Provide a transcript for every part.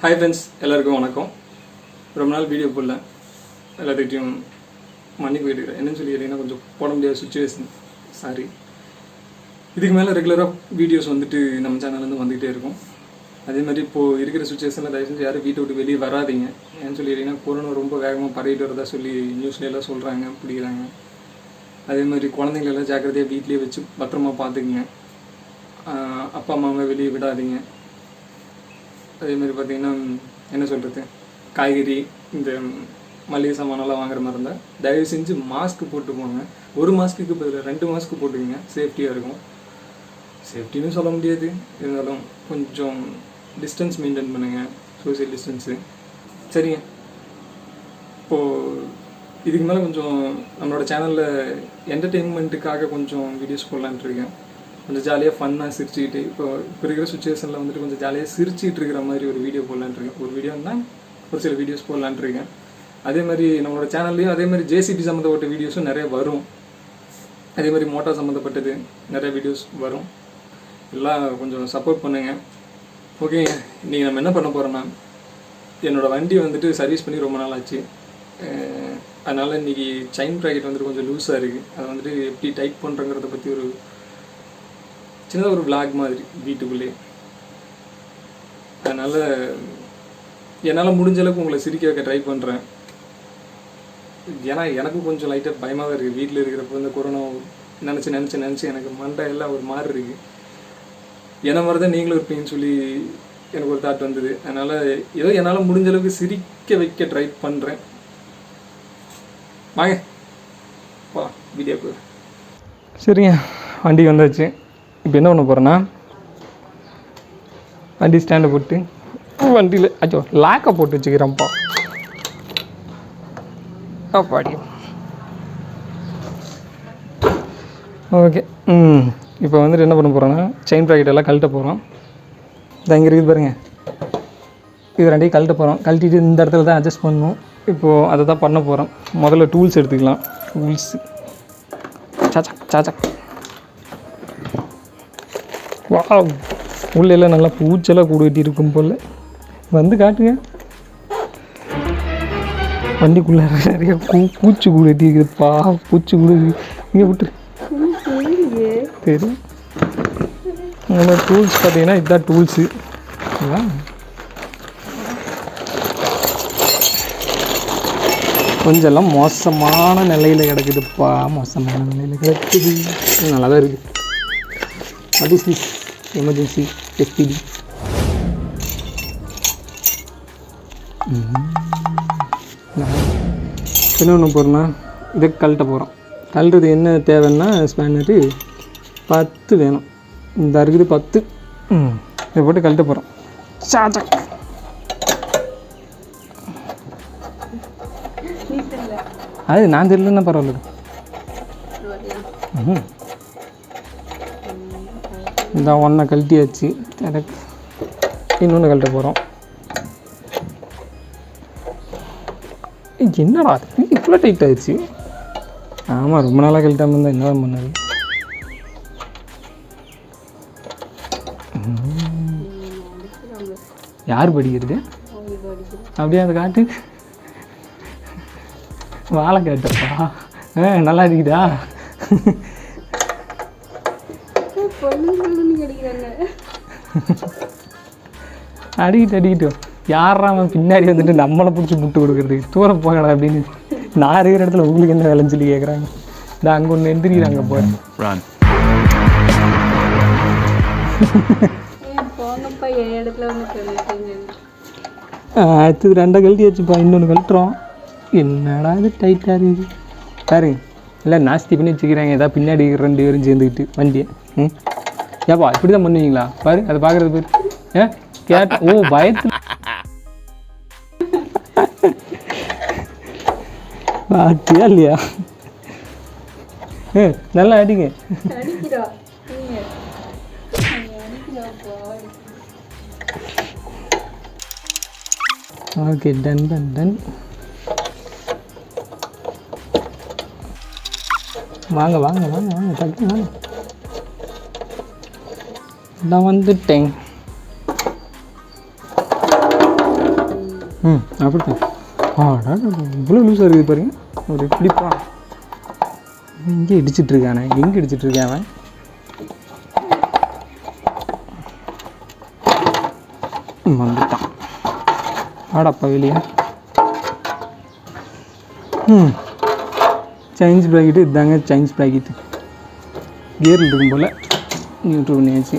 Hi friends, எல்லாருக்கும் வணக்கம். ரொம்ப நாள் வீடியோ போடல. எல்லாத்தையும் மன்னிப்பு கேட்டுக்கிறேன். என்னன்னு சொல்லி கேட்டிங்கன்னா கொஞ்சம் போட முடியாத சுச்சுவேஷன். சாரி. இதுக்கு மேலே ரெகுலராக வீடியோஸ் வந்துட்டு நம்ம சேனல்லேருந்து வந்துகிட்டே இருக்கும். அதே மாதிரி இப்போது இருக்கிற சுச்சுவேஷனில் தயவு செஞ்சு யாரும் வீட்டை விட்டு வெளியே வராதிங்க. ஏன்னு சொல்லி கேட்டிங்கன்னா கொரோனா ரொம்ப வேகமாக பரவிட்டு வரதா சொல்லி நியூஸ்லாம் சொல்கிறாங்க, பிடிக்கிறாங்க. அதே மாதிரி குழந்தைங்களெல்லாம் ஜாக்கிரதையாக வீட்லேயே வச்சு பத்திரமா பார்த்துக்குங்க. அப்பா அம்மாவை வெளியே விடாதீங்க. அதே மாதிரி பார்த்திங்கன்னா என்ன சொல்கிறது, காய்கறி இந்த மளிகை சாமானெல்லாம் வாங்குற மாதிரி இருந்தால் தயவு செஞ்சு மாஸ்க் போட்டு போங்க. ஒரு மாஸ்க்குக்கு பதில் 2 மாஸ்க்கு போட்டுக்கோங்க, சேஃப்டியாக இருக்கும். சேஃப்டின்னு சொல்ல முடியாது, இருந்தாலும் கொஞ்சம் டிஸ்டன்ஸ் மெயின்டைன் பண்ணுங்கள், சோசியல் டிஸ்டன்ஸு. சரிங்க, இப்போது இதுக்கு மேலே கொஞ்சம் நம்மளோட சேனலில் என்டர்டெயின்மெண்ட்டுக்காக கொஞ்சம் வீடியோஸ் போடலான்ட்டு இருக்கேன். கொஞ்சம் ஜாலியாக ஃபன்னாக சிரிச்சுக்கிட்டு இப்போ இருக்கிற சுச்சுவேஷனில் வந்துட்டு கொஞ்சம் ஜாலியாக சிரிச்சுட்டு இருக்கிற மாதிரி ஒரு வீடியோ போடலான்ட்டு இருக்கேன். ஒரு வீடியோன்னா ஒரு சில வீடியோஸ் போடலான்ட்டு இருக்கேன். அதே மாதிரி நம்மளோட சேனல்லையும் அதே மாதிரி ஜேசிபி சம்மந்தப்பட்ட வீடியோஸும் நிறைய வரும். அதே மாதிரி மோட்டார் சம்மந்தப்பட்டது நிறைய வீடியோஸ் வரும். எல்லாம் கொஞ்சம் சப்போர்ட் பண்ணுங்கள். ஓகேங்க, இன்றைக்கி நம்ம என்ன பண்ண போகிறோன்னா, என்னோடய வண்டி வந்துட்டு சர்வீஸ் பண்ணி ரொம்ப நாள் ஆச்சு. அதனால் இன்றைக்கி செயின் ப்ராக்கெட் வந்துட்டு கொஞ்சம் லூஸாக இருக்குது. அதை வந்துட்டு எப்படி டைட் பண்ணுறங்கிறத பற்றி ஒரு சின்னதாக ஒரு விளாக் மாதிரி வீட்டுக்குள்ளே. அதனால் என்னால் முடிஞ்ச அளவுக்கு உங்களை சிரிக்க வைக்க ட்ரை பண்ணுறேன். ஏன்னா எனக்கும் கொஞ்சம் லைட்டாக பயமாக இருக்குது. வீட்டில் இருக்கிறப்ப இந்த கொரோனா நினச்சி எனக்கு மண்டை எல்லாம் ஒரு மாதிரி இருக்குது. என்ன மாதிரி தான் நீங்களும் இருப்பீங்கன்னு சொல்லி எனக்கு ஒரு தாட் வந்தது. அதனால் ஏதோ என்னால் முடிஞ்ச அளவுக்கு சிரிக்க வைக்க ட்ரை பண்ணுறேன். வாங்க பா வீடியோக்கு. சரிங்க, வண்டிக்கு வந்தாச்சு. இப்போ என்ன பண்ண போகிறேன்னா, வண்டி ஸ்டாண்டை போட்டு வண்டியில் அச்சோ லாக்கை போட்டு வச்சுக்கிறேன்ப்பா. அப்பாடி ஓகே. இப்போ வந்துட்டு என்ன பண்ண போகிறோன்னா, செயின் ப்ராக்கெட் எல்லாம் கழட்ட போகிறோம். இதை இங்கே இருக்குது பாருங்கள், இது ரெண்டையும் கழட்ட போகிறோம். கழட்டிட்டு இந்த இடத்துல தான் அட்ஜஸ்ட் பண்ணணும். இப்போது அதை தான் பண்ண போகிறோம். முதல்ல டூல்ஸ் எடுத்துக்கலாம். டூல்ஸு சாச்சக் வா, உள்ளெல்லாம் நல்லா பூச்செல்லாம் கூட வெட்டி இருக்கும் போல். வந்து காட்டுங்க, வண்டிக்குள்ளே நிறைய பூச்சி கூட வெட்டி இருக்குதுப்பா. பூச்சி கூட இங்கே விட்டுரு. சரி, உங்களோட டூல்ஸ் பார்த்தீங்கன்னா இதுதான் டூல்ஸு. கொஞ்சம் எல்லாம் மோசமான நிலையில் கிடக்குதுப்பா. மோசமான நிலையில் கிடக்குது. நல்லா தான் இருக்குது. What is this? Emergency SPD. என்ன ஒன்று போகிறோன்னா, இதை கழட்ட போகிறோம். கழட்டுறது என்ன தேவைன்னா, ஸ்பேனரு 10 வேணும். இந்த இருக்குது 10. இதை போட்டு கழட்ட போகிறோம். சாச்சக். அது நான் தெரியலன்னா பரவாயில்ல. இந்த ஒன்றை கழட்டியாச்சு. இன்னொன்று கழட்ட போகிறோம். என்னடா அது இவ்வளோ டைட் ஆகிடுச்சு? ஆமாம், ரொம்ப நாளாக கழட்டாமல் இருந்தால் என்ன பண்ணாது. யார் படிக்கிறது? அப்படியே அதை காட்டு. வாழை காட்டப்பா. நல்லா இருக்குதா? அடிக்கிட்டோம். யாரா அவன் பின்னாடி வந்துட்டு நம்மளை பிடிச்சி முட்டு கொடுக்குறதுக்கு? தூரம் போகடா அப்படின்னு நான் இருக்கிற இடத்துல உங்களுக்கு என்ன வேலைன்னு சொல்லி கேட்குறாங்க. நான் அங்கே ஒன்று எந்திரிக்கிறாங்க போகிறேன். அடுத்தது 2 கழட்டி வச்சுப்பா. இன்னொன்று கழட்டுறோம். என்னடா இது டைட்டாக இருக்குது பாருங்க. இல்லை நாஸ்தி பண்ணி வச்சுக்கிறாங்க. ஏதாவது பின்னாடி 2 பேரும் சேர்ந்துக்கிட்டு வண்டியை. ஏப்பா இப்படி தான் பண்ணுவீங்களா? பாரு, அதை பார்க்குறது பேர் கேட். ஓ, பயத்தில் பாத்தியா இல்லையா? நல்லா அடிங்க. Okay, done. வாங்க டக்கு வாங்க. நான் வந்துட்டேன். அப்படித்தான். இவ்வளோ லூஸாக இருக்குது பாருங்க. ஒரு இப்படிப்பா இங்கே இடிச்சிட்ருக்கானே, எங்கே இடிச்சிட்ருக்கேன் அவன்? வந்துட்டான். ஆடாப்பா வெளியே. சைன்ஸ் ப்ராக்கெட்டு இதாங்க, சைன்ஸ் ப்ராக்கெட்டு கியரில் இருக்கும் போல் நியூட்ரு பண்ணியாச்சு.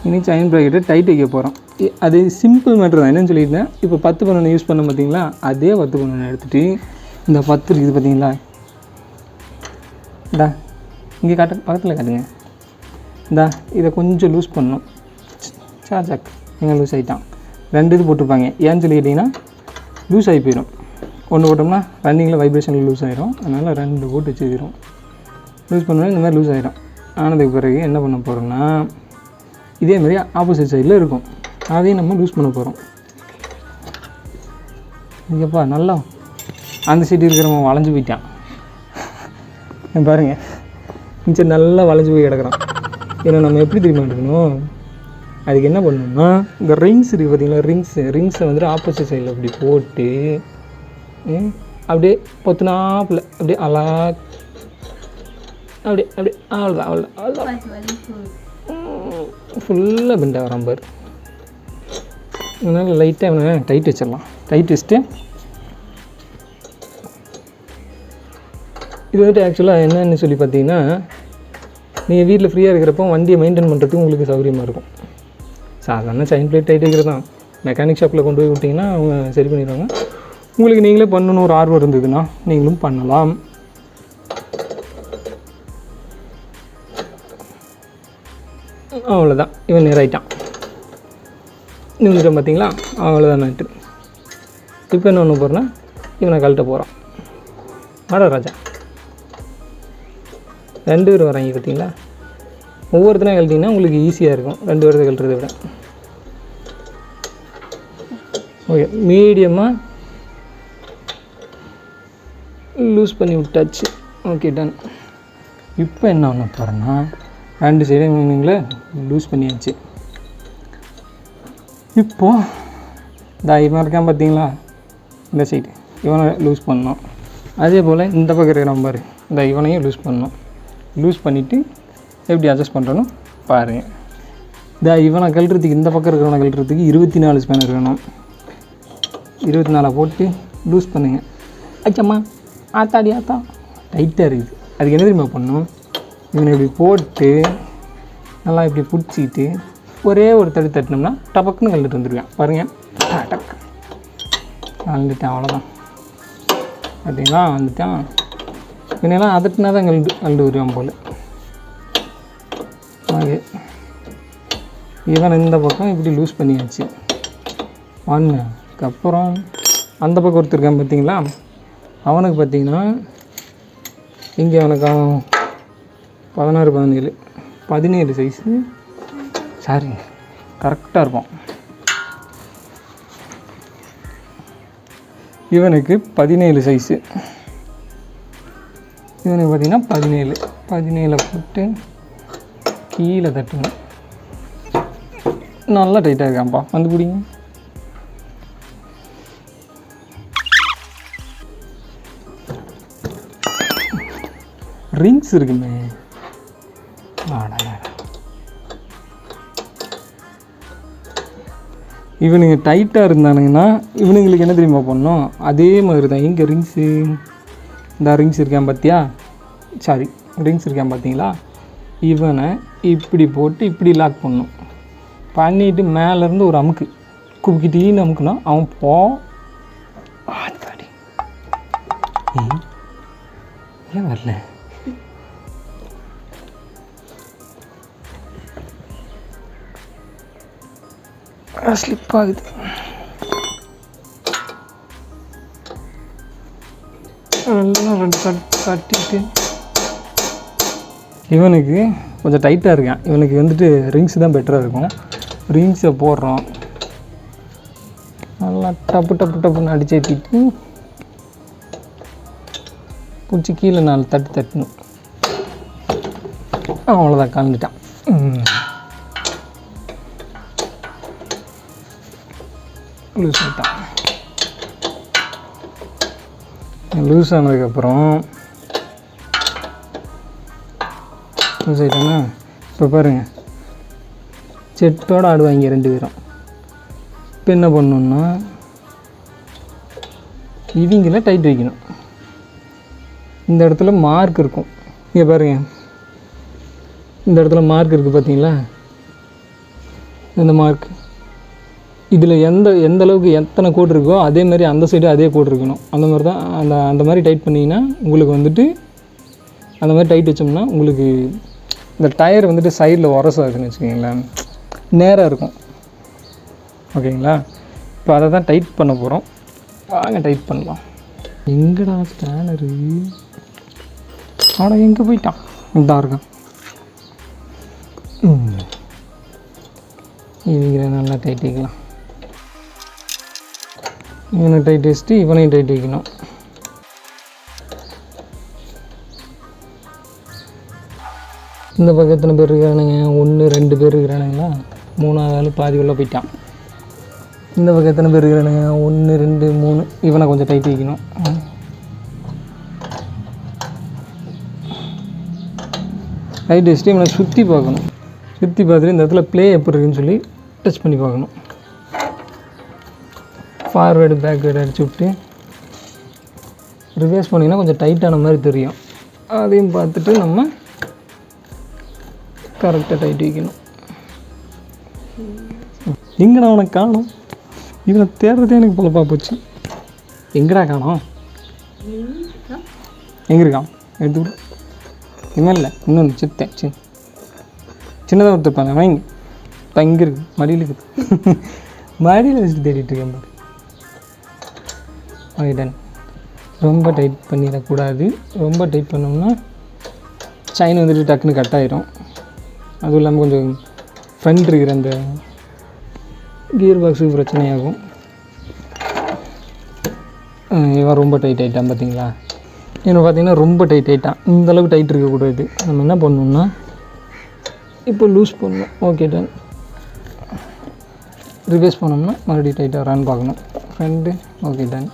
இனி சைன் ப்ராக்கெட்டை டைட் வைக்க போகிறோம். அது சிம்பிள் மேட்ரு தான். என்னென்னு சொல்லியிருந்தேன், இப்போ 10 யூஸ் பண்ண பார்த்தீங்களா, அதே 10 எடுத்துகிட்டு இந்த 10 இருக்குது பார்த்தீங்களா, இந்தா இங்கே பக்கத்தில் காட்டுங்க. இந்தா இதை கொஞ்சம் லூஸ் பண்ணணும். சாக் எங்கே லூஸ் ஆகிட்டான். 2 இது போட்டிருப்பாங்க. ஏன்னு சொல்லிக்கிட்டிங்கன்னா லூஸ் ஆகி போயிடும். ஒன்று போட்டோம்னா ரன்னிங்கில் வைப்ரேஷனில் லூஸ் ஆகிரும். அதனால் 2 போட்டு வச்சுக்கிறோம். லூஸ் பண்ணோன்னா இந்த மாதிரி லூஸ் ஆகிடும். ஆனதுக்கு பிறகு என்ன பண்ண போகிறோம்னா, இதேமாதிரி ஆப்போசிட் சைடில் இருக்கும், அதையும் நம்ம லூஸ் பண்ண போகிறோம். இங்கேப்பா நல்லா அந்த சைடு இருக்கிறவன் வளைஞ்சு போயிட்டான் பாருங்கள். இந்த நல்லா வளைஞ்சு போய் கிடக்குறான். ஏன்னா நம்ம எப்படி தெரியுமா எடுக்கணும், அதுக்கு என்ன பண்ணணும்னா இந்த ரிங்ஸ் இருக்குது பார்த்தீங்களா, ரிங்ஸை வந்துட்டு ஆப்போசிட் சைடில் அப்படி போட்டு அப்படியே பொத்துனாப்பில் அப்படியே அப்படியே அவ்வளோதான் ஃபுல்லாக பெண்டாக வரான் பாரு. அதனால் லைட்டாக டைட் வச்சிடலாம். டைட் வச்சுட்டு இது வந்துட்டு ஆக்சுவலாக என்னன்னு சொல்லி பார்த்தீங்கன்னா, நீங்கள் வீட்டில் ஃப்ரீயாக இருக்கிறப்போ வண்டியை மெயின்டைன் பண்ணுறதுக்கு உங்களுக்கு சௌகரியமாக இருக்கும். சாதாரண செயின் பிளேட் டைட் வைக்கிறது தான். மெக்கானிக் ஷாப்பில் கொண்டு போய் விட்டிங்கன்னா அவங்க சரி பண்ணிடுவாங்க. உங்களுக்கு நீங்களே பண்ணணும் ஒரு ஆர்வம் இருந்ததுன்னா நீங்களும் பண்ணலாம். அவ்வளோதான், இவன் நேராயிட்டான். நிமிஷம் பார்த்தீங்களா, அவ்வளோதான் மேட்ரு. இப்போ என்ன ஒன்று போகிறேன்னா, இவனை கழட்ட போகிறான். வாடா ராஜா. 2 பேர் வராங்க பார்த்தீங்களா. ஒவ்வொருத்தனையும் கழட்டிங்கன்னா உங்களுக்கு ஈஸியாக இருக்கும் 2 பேரத்தை கழட்டுறதை விட. ஓகே, மீடியமாக லூஸ் பண்ணி விட்டாச்சு. Okay, done. இப்போ என்ன ஒன்று போகிறேன்னா, 2 சைடும் மீனிங்கில் லூஸ் பண்ணியாச்சு. இப்போது இவன் இருக்கான் பார்த்தீங்களா, இந்த சைடு இவனை லூஸ் பண்ணணும். அதே போல் இந்த பக்கம் இருக்கிற நம்பர் இவனையும் லூஸ் பண்ணணும். லூஸ் பண்ணிவிட்டு எப்படி அட்ஜஸ்ட் பண்ணுறோன்னு பாருங்கள். இவனை கழட்டுறதுக்கு, இந்த பக்கம் இருக்கிறவனை கழட்டுறதுக்கு 24 ஸ்பேனர் வேணும். 24 போட்டு லூஸ் பண்ணுங்கள். அச்சம்மா ஆத்தாடி ஆத்தா டைட்டாக இருக்குது. அதுக்கு என்ன தெரியுமா பண்ணணும், இவனை இப்படி போட்டு நல்லா இப்படி பிடிச்சிக்கிட்டு ஒரே ஒரு தட்டினோம்னா டபக்குன்னு கழட்டு வந்துடுவேன் பாருங்கள். டக் கழந்துட்டேன், அவ்வளோதான். பார்த்தீங்களா, வந்துட்டான். இவனெல்லாம் அதட்டினா தான் கழண்டு வருவான் போல். ஓகே, இவன் இந்த பக்கம் இப்படி லூஸ் பண்ணியாச்சு. அதுக்கப்புறம் அந்த பக்கம் ஒருத்தருக்கான் பார்த்தீங்களா, அவனுக்கு பார்த்தீங்கன்னா இங்கே அவனுக்கு 16 17 சைஸு, சாரி கரெக்டாக இருப்பான். இவனுக்கு 17 சைஸு. இவனுக்கு பார்த்திங்கன்னா 17 போட்டு கீழே தட்டணும். நல்லா டைட்டாக இருக்கான்ப்பா, வந்து பிடிங்க. ரிங்ஸ் இருக்குமே, இவனுங்க டைட்டாக இருந்தானுங்கன்னா இவனுங்களுக்கு என்ன தெரியுமா பண்ணணும், அதே மாதிரி தான். இங்கே ரிங்ஸு, இந்த ரிங்ஸ் இருக்கான் பார்த்தியா, சாரி ரிங்ஸ் இருக்கான் பார்த்தீங்களா, இவனை இப்படி போட்டு இப்படி லாக் பண்ணணும். பண்ணிவிட்டு மேலேருந்து ஒரு அமுக்கு குப்பிக்கிட்டீன்னு அமுக்குனா அவன் ஆத்தாடி ஏன் வரல. ஸ்லிப் ஆகுது. எல்லாம் 2 கட்டிட்டு இவனுக்கு கொஞ்சம் டைட்டாக இருக்கான். இவனுக்கு வந்துட்டு ரிங்ஸ் தான் பெட்டராக இருக்கும். ரிங்ஸை போடுறோம், நல்லா டப்புன்னு அடிச்சு ஏற்றிட்டு பிடிச்சி கீழே 4 தட்டணும். அவ்வளோதான், கலந்துட்டான். லூஸ் ஆகிட்டான். லூஸ் ஆனதுக்கப்புறம் லூஸ் ஆகிட்டாங்கன்னா இப்போ பாருங்கள், செட்டோடு ஆடுவாங்க 2 பேரும். இப்போ என்ன பண்ணணுன்னா இவங்கள டைட் வைக்கணும். இந்த இடத்துல மார்க் இருக்கும், இங்கே பாருங்கள், இந்த இடத்துல மார்க் இருக்குது பார்த்தீங்களா, இந்த மார்க். இதில் எந்த அளவுக்கு எத்தனை கோடு இருக்கோ அதே மாதிரி அந்த சைடு அதே கோடு இருக்கணும். அந்த மாதிரி தான் அந்த மாதிரி டைட் பண்ணிங்கன்னா உங்களுக்கு வந்துட்டு அந்த மாதிரி டைட் வச்சோம்னா உங்களுக்கு இந்த டயர் வந்துட்டு சைடில் உரசாதுன்னு வச்சுக்கிங்களேன், நேராக இருக்கும். ஓகேங்களா? இப்போ அதை தான் டைட் பண்ண போகிறோம். வாங்க டைட் பண்ணலாம். எங்கடா ஸ்கேனரு? ஆனால் எங்கே போயிட்டான்? இதாக இருக்கான். இவங்களை நல்லா டைட் வைக்கலாம். இவனை டைட் வச்சுட்டு இவனையும் டைட் வைக்கணும். இந்த பக்கத்தில் பேர் இருக்கிறானுங்க, 1 2 பேர் இருக்கிறானுங்களா, 3ஆவது ஆள் பாதி உள்ள போயிட்டான். இந்த பக்கத்தில் பேர் இருக்கிறானுங்க, 1 2 3. இவனை கொஞ்சம் டைட் வைக்கணும். டைட் வச்சுட்டு இவனை சுற்றி பார்க்கணும். சுற்றி பார்த்துட்டு இந்த இடத்துல ப்ளே எப்படி இருக்குன்னு சொல்லி டச் பண்ணி பார்க்கணும். ஃபார்வேர்டு பேக்வேர்டு அடிச்சு விட்டு ரிவர்ஸ் பண்ணிங்கன்னா கொஞ்சம் டைட்டான மாதிரி தெரியும். அதையும் பார்த்துட்டு நம்ம கரெக்டாக டைட் வைக்கணும். எங்கடா அவனை காணோம்? இவனை தேடுறதே எனக்கு பொழப்பா போச்சு. எங்கடா காணோம்? எங்கே இருக்கான்? எடுத்து விடு. இவன் இல்லை, இன்னொன்று சித்தேன். சின்னதாக ஒருத்தருப்பாங்க, வாங்கி தங்கி இருக்கு, மடியில் இருக்குது. மடியில் வச்சுட்டு தேடிட்டு இருக்கேன் பாரு. Okay, ton. ரொம்ப டைட் பண்ணிடக்கூடாது. ரொம்ப டைட் பண்ணோம்னா செயின் வந்துட்டு டக்குன்னு கட் ஆகிரும். அதுவும் இல்லாமல் கொஞ்சம் ஃப்ரண்ட் இருக்கிற அந்த கியர் பாக்ஸுக்கு பிரச்சனையாகும். இவன் ரொம்ப டைட் ஆகிட்டான் பார்த்தீங்களா? இவனை பார்த்தீங்கன்னா ரொம்ப டைட் ஆகிட்டான். இந்தளவுக்கு டைட் இருக்கக்கூடாது. நம்ம என்ன பண்ணணும்னா இப்போ லூஸ் பண்ணணும். Okay, ton. ரிவர்ஸ் பண்ணோம்னா மறுபடியும் டைட்டாக வரான்னு பார்க்கணும். Friend okay, done.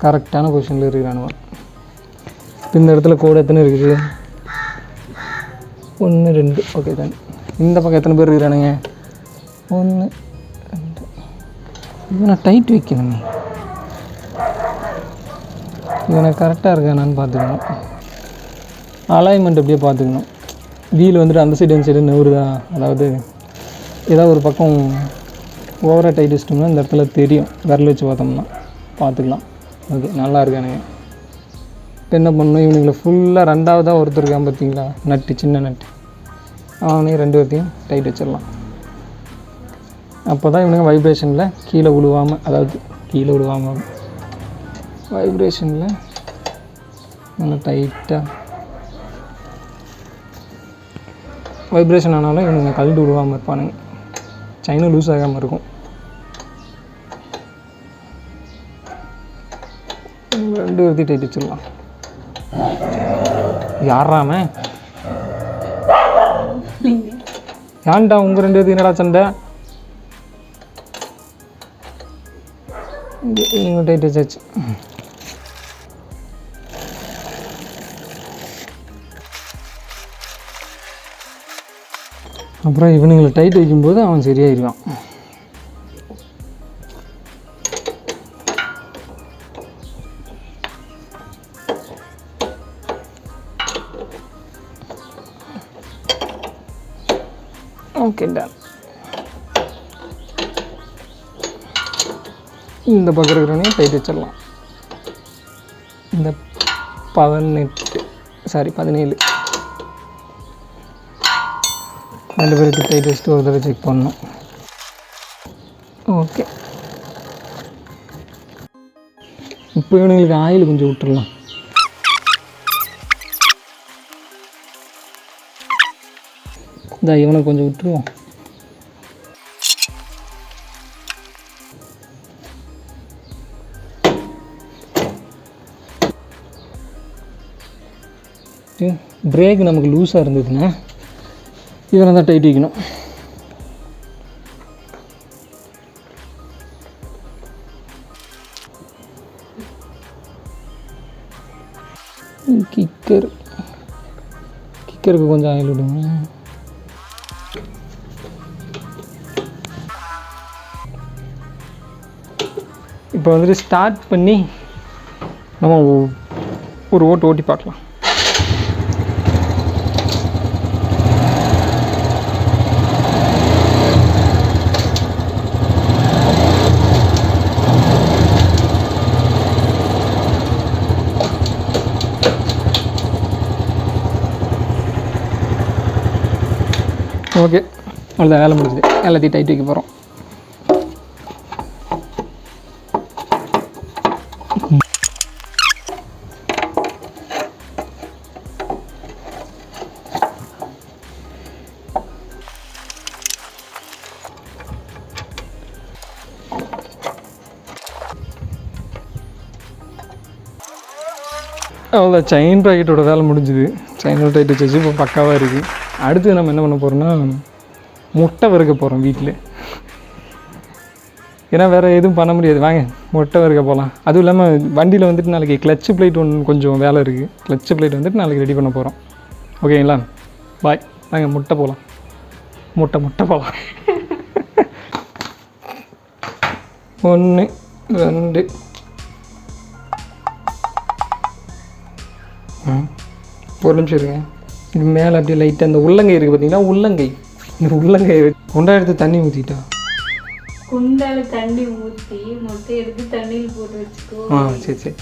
கரெக்டான பொசிஷனில் இருக்கிறானுவன். இப்போ இந்த இடத்துல கோடு எத்தனை இருக்குது? 1 2. Okay, done. இந்த பக்கம் எத்தனை பேர் இருக்கிறானுங்க? 1 2. இவனை டைட் வைக்கணுங்க. இவனை கரெக்டாக இருக்கானான்னு பார்த்துக்கணும். அலைன்மெண்ட் அப்படியே பார்த்துக்கணும். வீல் வந்துட்டு அந்த சைடு இந்த சைடு நவுறுதா, அதாவது ஏதாவது ஒரு பக்கம் ஓவராக டைட் வச்சிட்டோம்னா இந்த இடத்துல தெரியும். விரல் வச்சு பார்த்தோம்னா பார்த்துக்கலாம். ஓகே, நல்லா இருக்கானுங்க. இப்போ என்ன பண்ணணும், இவனுங்களை ஃபுல்லாக 2ஆவதாக ஒருத்தர் இருக்கான் பார்த்தீங்களா, நட்டு, சின்ன நட்டு, அவனையும் 2 பேர்த்தையும் டைட் வச்சிடலாம். அப்போ தான் இவனுங்க வைப்ரேஷனில் கீழே விழுவாமல், அதாவது கீழே விழுவாமல் வைப்ரேஷனில் நல்லா டைட்டாக வைப்ரேஷன் ஆனாலும் இவனுங்க கழண்டு விழுவாமல் இருப்பானுங்க. செயினும் லூஸ் ஆகாமல் இருக்கும். 2 பேர்த்தையும் டைட் வச்சிடலாம். யாராம ஏன்டா உங்கள் 2 பேர்த்துக்கு என்னடா சண்டை? நீங்கள் டைட் வச்சாச்சு. அப்புறம் இவனுங்களை டைட் வைக்கும்போது அவன் சரியாயிருவான். Okay, done. இந்த பக்கம் இருக்கிறவனையும் டைட் வச்சிடலாம். இந்த 17 2 பேருக்கு டைட் வச்சுட்டு ஒரு தடவை செக் பண்ணணும். ஓகே, இப்போ இவனுங்களுக்கு ஆயில் கொஞ்சம் விட்டுடலாம். இந்த இவனை கொஞ்சம் விட்டுருவோம். பிரேக் நமக்கு லூஸாக இருந்ததுன்னா இவனை தான் டைட் வைக்கணும். கிக்கருக்கு கொஞ்சம் ஆயில் விடுங்க. இப்போ வந்துட்டு ஸ்டார்ட் பண்ணி நம்ம ஒரு ஓட்டி பார்க்கலாம். ஓகே, அவ்வளோதான், வேலை முடிஞ்சுது. எல்லாத்தையும் டைட் வைக்க போகிறோம். அவ்வளோ செயின் ப்ராக்கெட்டோட வேலை முடிஞ்சுது. செயினோட டைட் வச்சு இப்போ பக்காவாக இருக்குது. அடுத்து நம்ம என்ன பண்ண போகிறோம்னா முட்டை வறுக்க போகிறோம் வீட்டில். ஏன்னா வேறு எதுவும் பண்ண முடியாது. வாங்க முட்டை வறுக்க போகலாம். அதுவும் இல்லாமல் வண்டியில் வந்துட்டு நாளைக்கு கிளச்சு பிளேட் ஒன்று கொஞ்சம் வேலை இருக்குது. கிளச்சு பிளேட் வந்துட்டு நாளைக்கு ரெடி பண்ண போகிறோம். ஓகேங்களா? பாய். வாங்க முட்டை போகலாம். முட்டை போகலாம். 1 2 ஒரு நிமிஷம் இருங்க. இது மேலே அப்படியே லைட்டாக அந்த உள்ளங்கை இருக்குது பார்த்தீங்கன்னா, இந்த உள்ளங்கை குண்டா எடுத்து தண்ணி ஊற்றிட்டா. குண்டால தண்ணி ஊற்றி முட்டை எடுத்து தண்ணியில் போட்டு வச்சுக்கோ. சரி